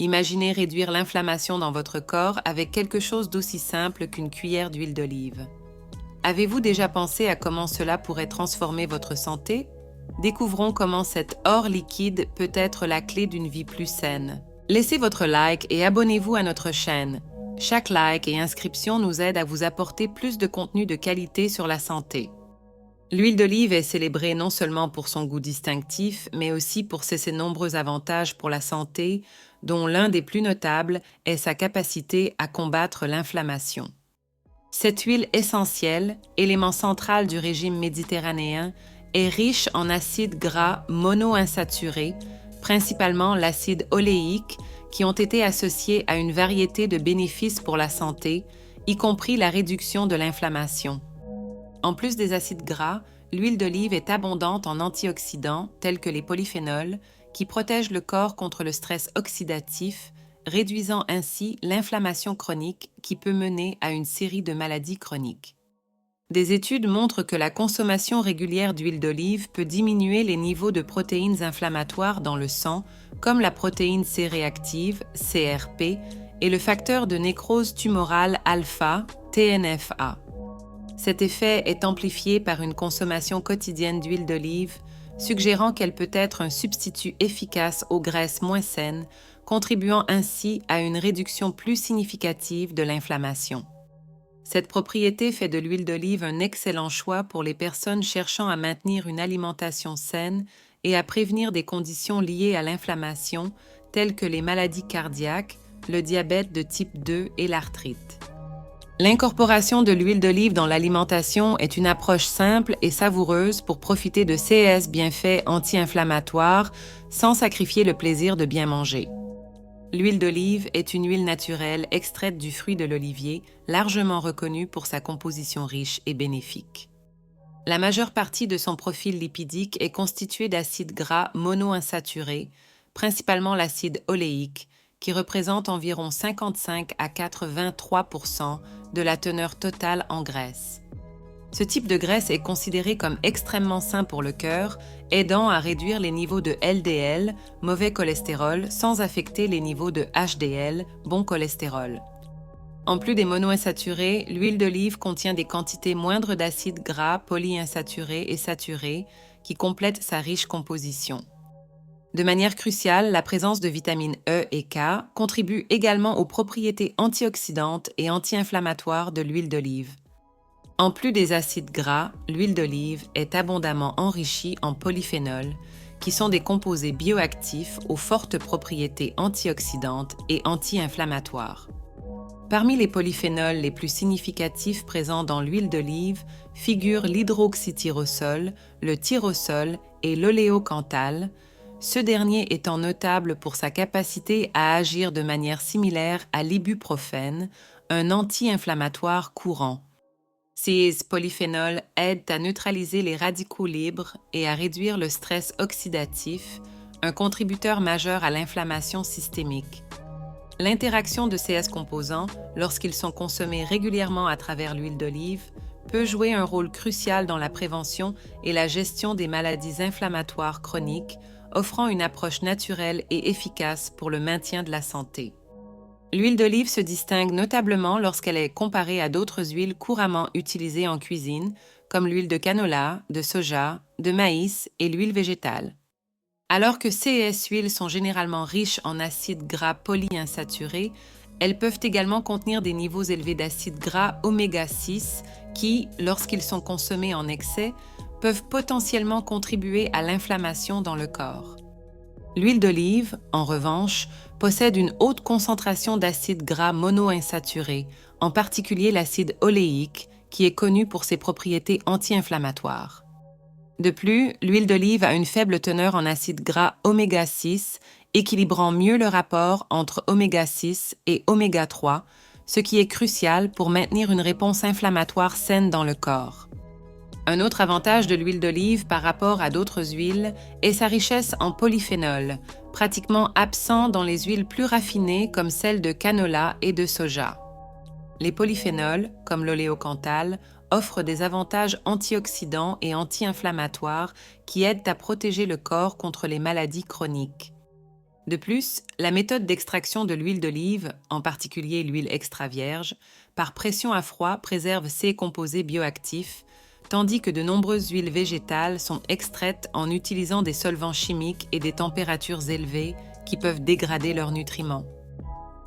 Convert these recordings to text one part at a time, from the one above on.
Imaginez réduire l'inflammation dans votre corps avec quelque chose d'aussi simple qu'une cuillère d'huile d'olive. Avez-vous déjà pensé à comment cela pourrait transformer votre santé? Découvrons comment cet or liquide peut être la clé d'une vie plus saine. Laissez votre like et abonnez-vous à notre chaîne. Chaque like et inscription nous aide à vous apporter plus de contenu de qualité sur la santé. L'huile d'olive est célébrée non seulement pour son goût distinctif, mais aussi pour ses nombreux avantages pour la santé, dont l'un des plus notables est sa capacité à combattre l'inflammation. Cette huile essentielle, élément central du régime méditerranéen, est riche en acides gras monoinsaturés, principalement l'acide oléique, qui ont été associés à une variété de bénéfices pour la santé, y compris la réduction de l'inflammation. En plus des acides gras, l'huile d'olive est abondante en antioxydants tels que les polyphénols, qui protègent le corps contre le stress oxydatif, réduisant ainsi l'inflammation chronique qui peut mener à une série de maladies chroniques. Des études montrent que la consommation régulière d'huile d'olive peut diminuer les niveaux de protéines inflammatoires dans le sang, comme la protéine C-réactive, CRP, et le facteur de nécrose tumorale alpha, TNFA. Cet effet est amplifié par une consommation quotidienne d'huile d'olive, suggérant qu'elle peut être un substitut efficace aux graisses moins saines, contribuant ainsi à une réduction plus significative de l'inflammation. Cette propriété fait de l'huile d'olive un excellent choix pour les personnes cherchant à maintenir une alimentation saine et à prévenir des conditions liées à l'inflammation, telles que les maladies cardiaques, le diabète de type 2 et l'arthrite. L'incorporation de l'huile d'olive dans l'alimentation est une approche simple et savoureuse pour profiter de ses bienfaits anti-inflammatoires sans sacrifier le plaisir de bien manger. L'huile d'olive est une huile naturelle extraite du fruit de l'olivier, largement reconnue pour sa composition riche et bénéfique. La majeure partie de son profil lipidique est constituée d'acides gras monoinsaturés, principalement l'acide oléique, qui représente environ 55 à 83% de la teneur totale en graisse. Ce type de graisse est considéré comme extrêmement sain pour le cœur, aidant à réduire les niveaux de LDL, mauvais cholestérol, sans affecter les niveaux de HDL, bon cholestérol. En plus des monoinsaturés, l'huile d'olive contient des quantités moindres d'acides gras polyinsaturés et saturés qui complètent sa riche composition. De manière cruciale, la présence de vitamines E et K contribue également aux propriétés antioxydantes et anti-inflammatoires de l'huile d'olive. En plus des acides gras, l'huile d'olive est abondamment enrichie en polyphénols, qui sont des composés bioactifs aux fortes propriétés antioxydantes et anti-inflammatoires. Parmi les polyphénols les plus significatifs présents dans l'huile d'olive figurent l'hydroxytyrosol, le tyrosol et l'oléocanthal, ce dernier étant notable pour sa capacité à agir de manière similaire à l'ibuprofène, un anti-inflammatoire courant. Ces polyphénols aident à neutraliser les radicaux libres et à réduire le stress oxydatif, un contributeur majeur à l'inflammation systémique. L'interaction de ces composants, lorsqu'ils sont consommés régulièrement à travers l'huile d'olive, peut jouer un rôle crucial dans la prévention et la gestion des maladies inflammatoires chroniques, offrant une approche naturelle et efficace pour le maintien de la santé. L'huile d'olive se distingue notablement lorsqu'elle est comparée à d'autres huiles couramment utilisées en cuisine, comme l'huile de canola, de soja, de maïs et l'huile végétale. Alors que ces huiles sont généralement riches en acides gras polyinsaturés, elles peuvent également contenir des niveaux élevés d'acides gras oméga 6 qui, lorsqu'ils sont consommés en excès, peuvent potentiellement contribuer à l'inflammation dans le corps. L'huile d'olive, en revanche, possède une haute concentration d'acides gras monoinsaturés, en particulier l'acide oléique, qui est connu pour ses propriétés anti-inflammatoires. De plus, l'huile d'olive a une faible teneur en acides gras oméga 6, équilibrant mieux le rapport entre oméga 6 et oméga 3, ce qui est crucial pour maintenir une réponse inflammatoire saine dans le corps. Un autre avantage de l'huile d'olive par rapport à d'autres huiles est sa richesse en polyphénols, pratiquement absent dans les huiles plus raffinées comme celles de canola et de soja. Les polyphénols, comme l'oléocanthal, offrent des avantages antioxydants et anti-inflammatoires qui aident à protéger le corps contre les maladies chroniques. De plus, la méthode d'extraction de l'huile d'olive, en particulier l'huile extra vierge, par pression à froid préserve ces composés bioactifs, tandis que de nombreuses huiles végétales sont extraites en utilisant des solvants chimiques et des températures élevées qui peuvent dégrader leurs nutriments.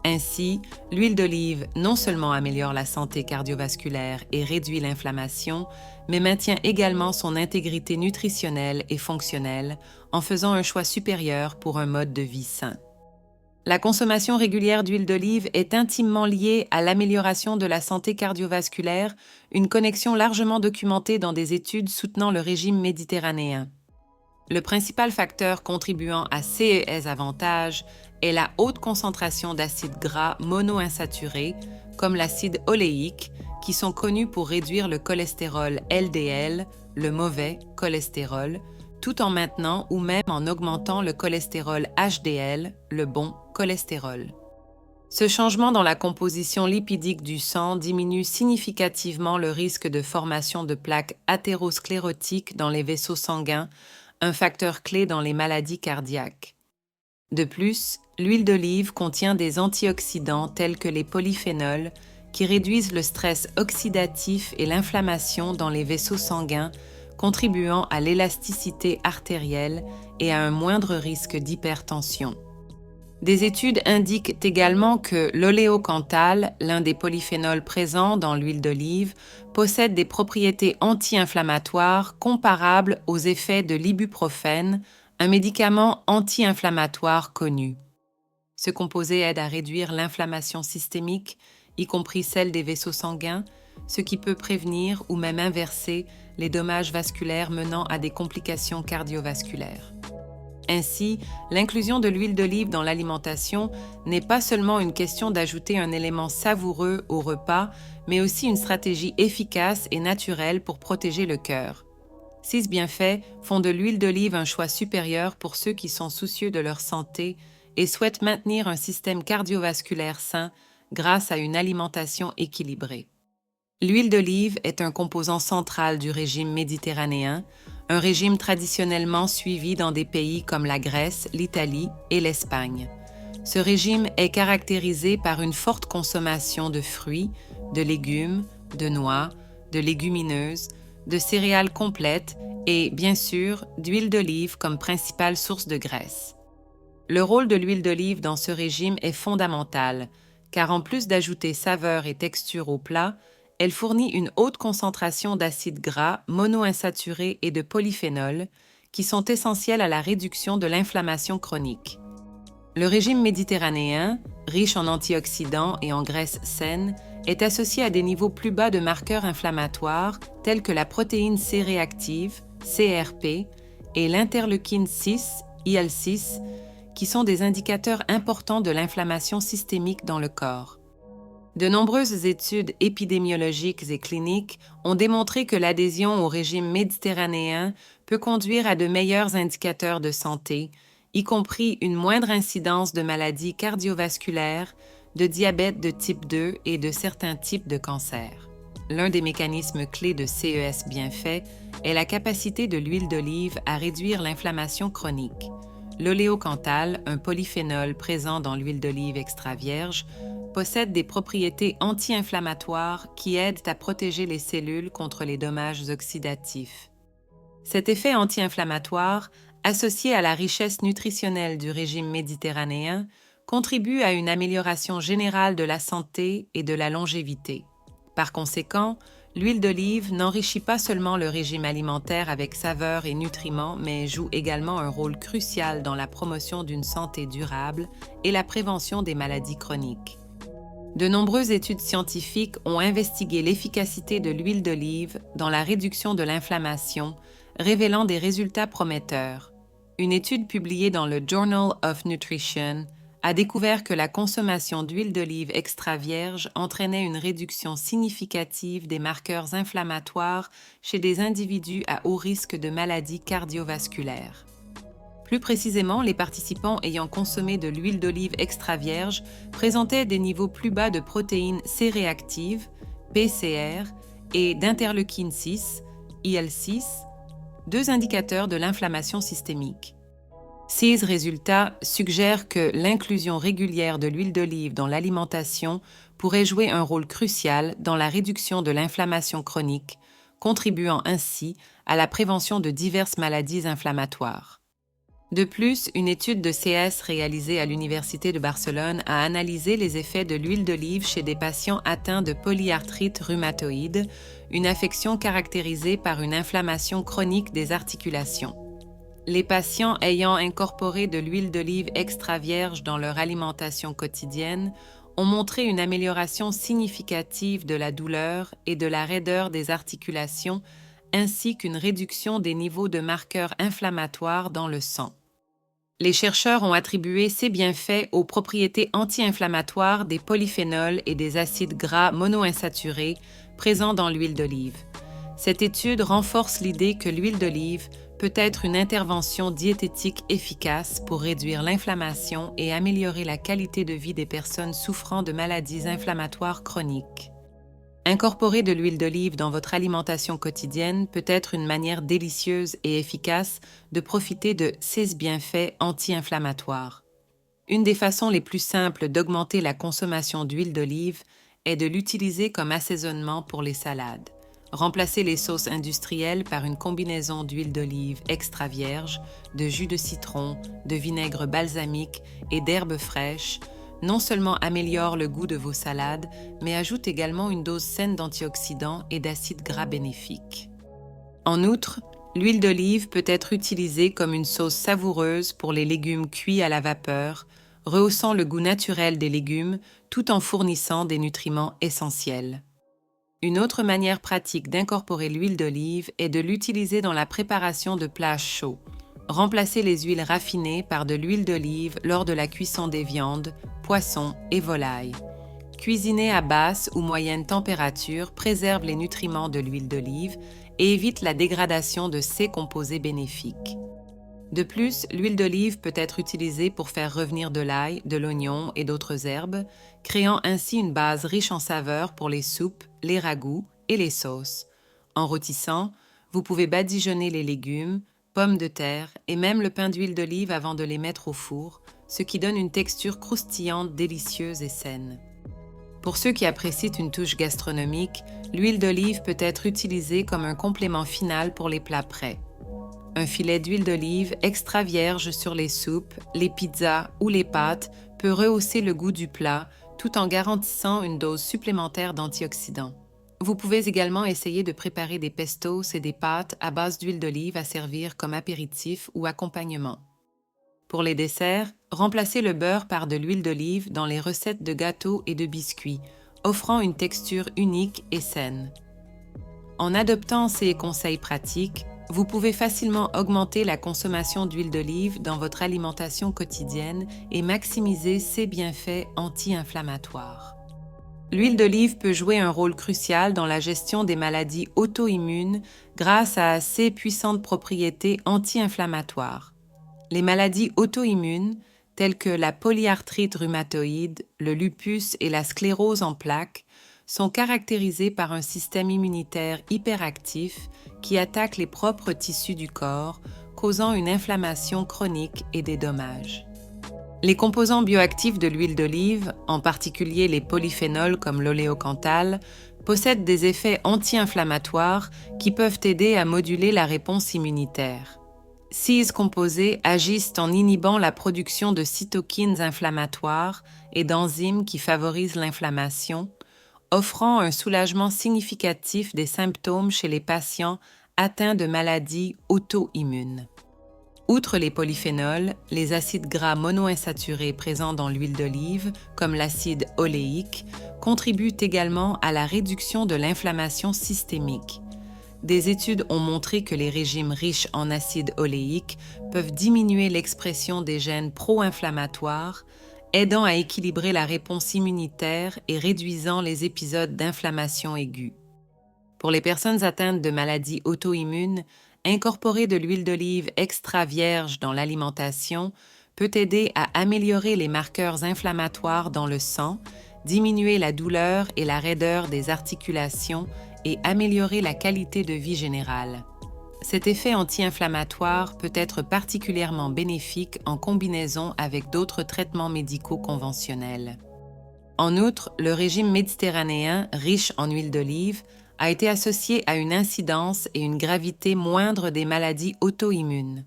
Ainsi, l'huile d'olive non seulement améliore la santé cardiovasculaire et réduit l'inflammation, mais maintient également son intégrité nutritionnelle et fonctionnelle en faisant un choix supérieur pour un mode de vie sain. La consommation régulière d'huile d'olive est intimement liée à l'amélioration de la santé cardiovasculaire, une connexion largement documentée dans des études soutenant le régime méditerranéen. Le principal facteur contribuant à ces avantages est la haute concentration d'acides gras monoinsaturés, comme l'acide oléique, qui sont connus pour réduire le cholestérol LDL, le mauvais cholestérol, tout en maintenant ou même en augmentant le cholestérol HDL, le bon cholestérol. Ce changement dans la composition lipidique du sang diminue significativement le risque de formation de plaques athérosclérotiques dans les vaisseaux sanguins, un facteur clé dans les maladies cardiaques. De plus, l'huile d'olive contient des antioxydants tels que les polyphénols qui réduisent le stress oxydatif et l'inflammation dans les vaisseaux sanguins, contribuant à l'élasticité artérielle et à un moindre risque d'hypertension. Des études indiquent également que l'oléocanthal, l'un des polyphénols présents dans l'huile d'olive, possède des propriétés anti-inflammatoires comparables aux effets de l'ibuprofène, un médicament anti-inflammatoire connu. Ce composé aide à réduire l'inflammation systémique, y compris celle des vaisseaux sanguins, ce qui peut prévenir ou même inverser les dommages vasculaires menant à des complications cardiovasculaires. Ainsi, l'inclusion de l'huile d'olive dans l'alimentation n'est pas seulement une question d'ajouter un élément savoureux au repas, mais aussi une stratégie efficace et naturelle pour protéger le cœur. Ces bienfaits font de l'huile d'olive un choix supérieur pour ceux qui sont soucieux de leur santé et souhaitent maintenir un système cardiovasculaire sain grâce à une alimentation équilibrée. L'huile d'olive est un composant central du régime méditerranéen, un régime traditionnellement suivi dans des pays comme la Grèce, l'Italie et l'Espagne. Ce régime est caractérisé par une forte consommation de fruits, de légumes, de noix, de légumineuses, de céréales complètes et, bien sûr, d'huile d'olive comme principale source de graisse. Le rôle de l'huile d'olive dans ce régime est fondamental, car en plus d'ajouter saveur et texture au plat, elle fournit une haute concentration d'acides gras monoinsaturés et de polyphénols qui sont essentiels à la réduction de l'inflammation chronique. Le régime méditerranéen, riche en antioxydants et en graisses saines, est associé à des niveaux plus bas de marqueurs inflammatoires tels que la protéine C réactive, CRP, et l'interleukine 6, IL-6, qui sont des indicateurs importants de l'inflammation systémique dans le corps. De nombreuses études épidémiologiques et cliniques ont démontré que l'adhésion au régime méditerranéen peut conduire à de meilleurs indicateurs de santé, y compris une moindre incidence de maladies cardiovasculaires, de diabète de type 2 et de certains types de cancers. L'un des mécanismes clés de CES bienfaits est la capacité de l'huile d'olive à réduire l'inflammation chronique. L'oléocanthal, un polyphénol présent dans l'huile d'olive extra vierge, possède des propriétés anti-inflammatoires qui aident à protéger les cellules contre les dommages oxydatifs. Cet effet anti-inflammatoire, associé à la richesse nutritionnelle du régime méditerranéen, contribue à une amélioration générale de la santé et de la longévité. Par conséquent, l'huile d'olive n'enrichit pas seulement le régime alimentaire avec saveur et nutriments, mais joue également un rôle crucial dans la promotion d'une santé durable et la prévention des maladies chroniques. De nombreuses études scientifiques ont investigué l'efficacité de l'huile d'olive dans la réduction de l'inflammation, révélant des résultats prometteurs. Une étude publiée dans le Journal of Nutrition a découvert que la consommation d'huile d'olive extra vierge entraînait une réduction significative des marqueurs inflammatoires chez des individus à haut risque de maladies cardiovasculaires. Plus précisément, les participants ayant consommé de l'huile d'olive extra vierge présentaient des niveaux plus bas de protéines C réactive, PCR, et d'interleukine 6, IL-6, deux indicateurs de l'inflammation systémique. Ces résultats suggèrent que l'inclusion régulière de l'huile d'olive dans l'alimentation pourrait jouer un rôle crucial dans la réduction de l'inflammation chronique, contribuant ainsi à la prévention de diverses maladies inflammatoires. De plus, une étude de CS réalisée à l'Université de Barcelone a analysé les effets de l'huile d'olive chez des patients atteints de polyarthrite rhumatoïde, une affection caractérisée par une inflammation chronique des articulations. Les patients ayant incorporé de l'huile d'olive extra vierge dans leur alimentation quotidienne ont montré une amélioration significative de la douleur et de la raideur des articulations, ainsi qu'une réduction des niveaux de marqueurs inflammatoires dans le sang. Les chercheurs ont attribué ces bienfaits aux propriétés anti-inflammatoires des polyphénols et des acides gras monoinsaturés présents dans l'huile d'olive. Cette étude renforce l'idée que l'huile d'olive peut être une intervention diététique efficace pour réduire l'inflammation et améliorer la qualité de vie des personnes souffrant de maladies inflammatoires chroniques. Incorporer de l'huile d'olive dans votre alimentation quotidienne peut être une manière délicieuse et efficace de profiter de ces bienfaits anti-inflammatoires. Une des façons les plus simples d'augmenter la consommation d'huile d'olive est de l'utiliser comme assaisonnement pour les salades. Remplacez les sauces industrielles par une combinaison d'huile d'olive extra vierge, de jus de citron, de vinaigre balsamique et d'herbes fraîches, non seulement améliore le goût de vos salades, mais ajoute également une dose saine d'antioxydants et d'acides gras bénéfiques. En outre, l'huile d'olive peut être utilisée comme une sauce savoureuse pour les légumes cuits à la vapeur, rehaussant le goût naturel des légumes tout en fournissant des nutriments essentiels. Une autre manière pratique d'incorporer l'huile d'olive est de l'utiliser dans la préparation de plats chauds. Remplacez les huiles raffinées par de l'huile d'olive lors de la cuisson des viandes, poissons et volailles. Cuisiner à basse ou moyenne température préserve les nutriments de l'huile d'olive et évite la dégradation de ses composés bénéfiques. De plus, l'huile d'olive peut être utilisée pour faire revenir de l'ail, de l'oignon et d'autres herbes, créant ainsi une base riche en saveurs pour les soupes, les ragoûts et les sauces. En rôtissant, vous pouvez badigeonner les légumes, pommes de terre et même le pain d'huile d'olive avant de les mettre au four, ce qui donne une texture croustillante, délicieuse et saine. Pour ceux qui apprécient une touche gastronomique, l'huile d'olive peut être utilisée comme un complément final pour les plats prêts. Un filet d'huile d'olive extra vierge sur les soupes, les pizzas ou les pâtes peut rehausser le goût du plat tout en garantissant une dose supplémentaire d'antioxydants. Vous pouvez également essayer de préparer des pestos et des pâtes à base d'huile d'olive à servir comme apéritif ou accompagnement. Pour les desserts, remplacez le beurre par de l'huile d'olive dans les recettes de gâteaux et de biscuits, offrant une texture unique et saine. En adoptant ces conseils pratiques, vous pouvez facilement augmenter la consommation d'huile d'olive dans votre alimentation quotidienne et maximiser ses bienfaits anti-inflammatoires. L'huile d'olive peut jouer un rôle crucial dans la gestion des maladies auto-immunes grâce à ses puissantes propriétés anti-inflammatoires. Les maladies auto-immunes, telles que la polyarthrite rhumatoïde, le lupus et la sclérose en plaques, sont caractérisées par un système immunitaire hyperactif qui attaque les propres tissus du corps, causant une inflammation chronique et des dommages. Les composants bioactifs de l'huile d'olive, en particulier les polyphénols comme l'oléocanthal, possèdent des effets anti-inflammatoires qui peuvent aider à moduler la réponse immunitaire. Ces composés agissent en inhibant la production de cytokines inflammatoires et d'enzymes qui favorisent l'inflammation, offrant un soulagement significatif des symptômes chez les patients atteints de maladies auto-immunes. Outre les polyphénols, les acides gras monoinsaturés présents dans l'huile d'olive, comme l'acide oléique, contribuent également à la réduction de l'inflammation systémique. Des études ont montré que les régimes riches en acide oléique peuvent diminuer l'expression des gènes pro-inflammatoires, aidant à équilibrer la réponse immunitaire et réduisant les épisodes d'inflammation aiguë. Pour les personnes atteintes de maladies auto-immunes, incorporer de l'huile d'olive extra vierge dans l'alimentation peut aider à améliorer les marqueurs inflammatoires dans le sang, diminuer la douleur et la raideur des articulations et améliorer la qualité de vie générale. cet effet anti-inflammatoire peut être particulièrement bénéfique en combinaison avec d'autres traitements médicaux conventionnels. En outre, le régime méditerranéen riche en huile d'olive a été associé à une incidence et une gravité moindre des maladies auto-immunes.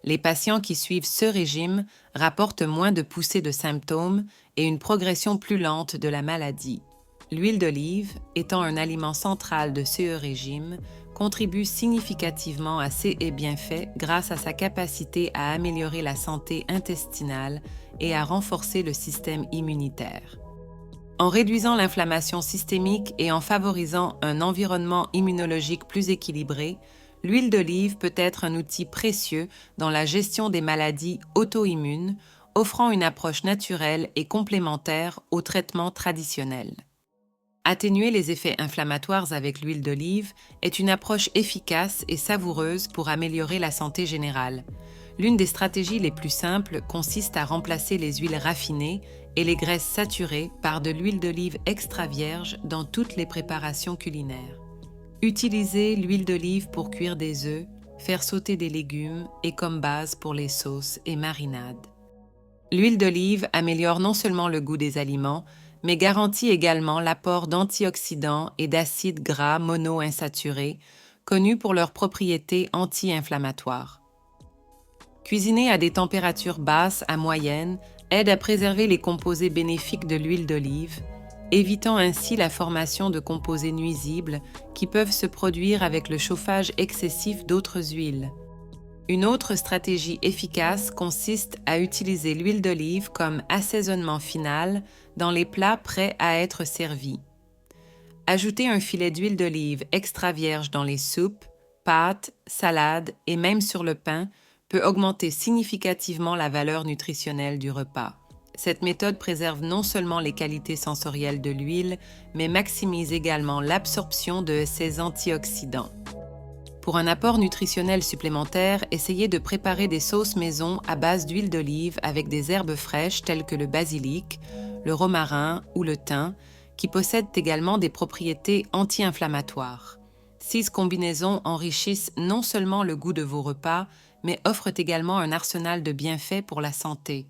Les patients qui suivent ce régime rapportent moins de poussées de symptômes et une progression plus lente de la maladie. L'huile d'olive, étant un aliment central de ce régime, contribue significativement à ces bienfaits grâce à sa capacité à améliorer la santé intestinale et à renforcer le système immunitaire. En réduisant l'inflammation systémique et en favorisant un environnement immunologique plus équilibré, l'huile d'olive peut être un outil précieux dans la gestion des maladies auto-immunes, offrant une approche naturelle et complémentaire aux traitements traditionnels. Atténuer les effets inflammatoires avec l'huile d'olive est une approche efficace et savoureuse pour améliorer la santé générale. L'une des stratégies les plus simples consiste à remplacer les huiles raffinées et les graisses saturées par de l'huile d'olive extra vierge dans toutes les préparations culinaires. Utilisez l'huile d'olive pour cuire des œufs, faire sauter des légumes et comme base pour les sauces et marinades. L'huile d'olive améliore non seulement le goût des aliments, mais garantit également l'apport d'antioxydants et d'acides gras monoinsaturés, connus pour leurs propriétés anti-inflammatoires. Cuisiner à des températures basses à moyennes aide à préserver les composés bénéfiques de l'huile d'olive, évitant ainsi la formation de composés nuisibles qui peuvent se produire avec le chauffage excessif d'autres huiles. Une autre stratégie efficace consiste à utiliser l'huile d'olive comme assaisonnement final dans les plats prêts à être servis. Ajouter un filet d'huile d'olive extra vierge dans les soupes, pâtes, salades et même sur le pain peut augmenter significativement la valeur nutritionnelle du repas. Cette méthode préserve non seulement les qualités sensorielles de l'huile, mais maximise également l'absorption de ses antioxydants. Pour un apport nutritionnel supplémentaire, essayez de préparer des sauces maison à base d'huile d'olive avec des herbes fraîches telles que le basilic, le romarin ou le thym, qui possèdent également des propriétés anti-inflammatoires. Ces combinaisons enrichissent non seulement le goût de vos repas, mais offrent également un arsenal de bienfaits pour la santé.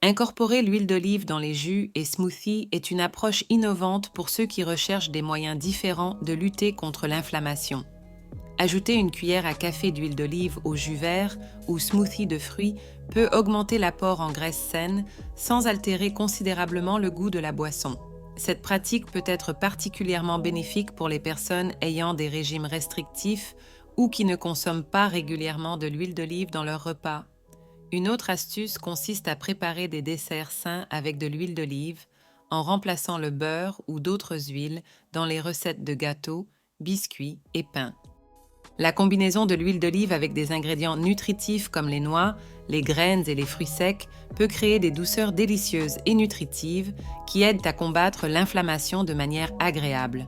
Incorporer l'huile d'olive dans les jus et smoothies est une approche innovante pour ceux qui recherchent des moyens différents de lutter contre l'inflammation. Ajouter une cuillère à café d'huile d'olive au jus vert ou smoothie de fruits peut augmenter l'apport en graisses saines sans altérer considérablement le goût de la boisson. Cette pratique peut être particulièrement bénéfique pour les personnes ayant des régimes restrictifs ou qui ne consomment pas régulièrement de l'huile d'olive dans leurs repas. Une autre astuce consiste à préparer des desserts sains avec de l'huile d'olive en remplaçant le beurre ou d'autres huiles dans les recettes de gâteaux, biscuits et pains. La combinaison de l'huile d'olive avec des ingrédients nutritifs comme les noix, les graines et les fruits secs peut créer des douceurs délicieuses et nutritives qui aident à combattre l'inflammation de manière agréable.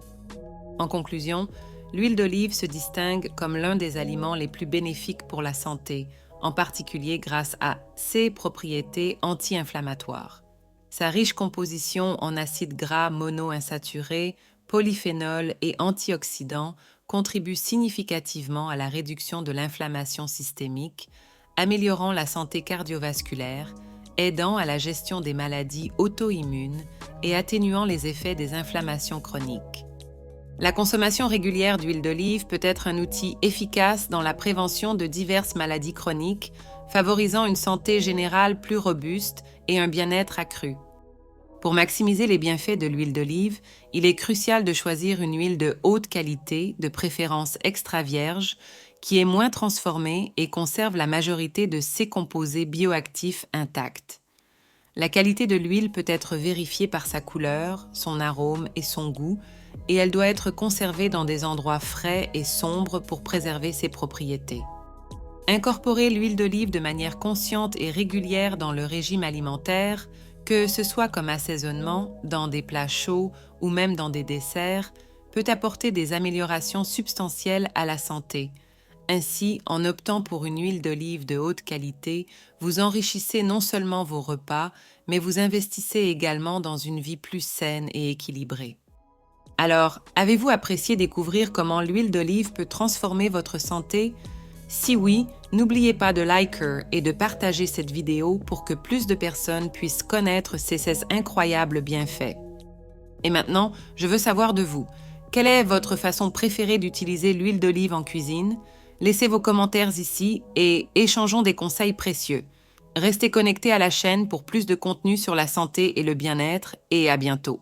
En conclusion, l'huile d'olive se distingue comme l'un des aliments les plus bénéfiques pour la santé, en particulier grâce à ses propriétés anti-inflammatoires. Sa riche composition en acides gras monoinsaturés, polyphénols et antioxydants contribue significativement à la réduction de l'inflammation systémique, améliorant la santé cardiovasculaire, aidant à la gestion des maladies auto-immunes et atténuant les effets des inflammations chroniques. La consommation régulière d'huile d'olive peut être un outil efficace dans la prévention de diverses maladies chroniques, favorisant une santé générale plus robuste et un bien-être accru. Pour maximiser les bienfaits de l'huile d'olive, il est crucial de choisir une huile de haute qualité, de préférence extra vierge, qui est moins transformée et conserve la majorité de ses composés bioactifs intacts. La qualité de l'huile peut être vérifiée par sa couleur, son arôme et son goût, et elle doit être conservée dans des endroits frais et sombres pour préserver ses propriétés. Incorporer l'huile d'olive de manière consciente et régulière dans le régime alimentaire, que ce soit comme assaisonnement, dans des plats chauds ou même dans des desserts, peut apporter des améliorations substantielles à la santé. Ainsi, en optant pour une huile d'olive de haute qualité, vous enrichissez non seulement vos repas, mais vous investissez également dans une vie plus saine et équilibrée. Alors, avez-vous apprécié découvrir comment l'huile d'olive peut transformer votre santé? Si oui, n'oubliez pas de liker et de partager cette vidéo pour que plus de personnes puissent connaître ces incroyables bienfaits. Et maintenant, je veux savoir de vous. Quelle est votre façon préférée d'utiliser l'huile d'olive en cuisine? Laissez vos commentaires ici et échangeons des conseils précieux. Restez connectés à la chaîne pour plus de contenu sur la santé et le bien-être et à bientôt.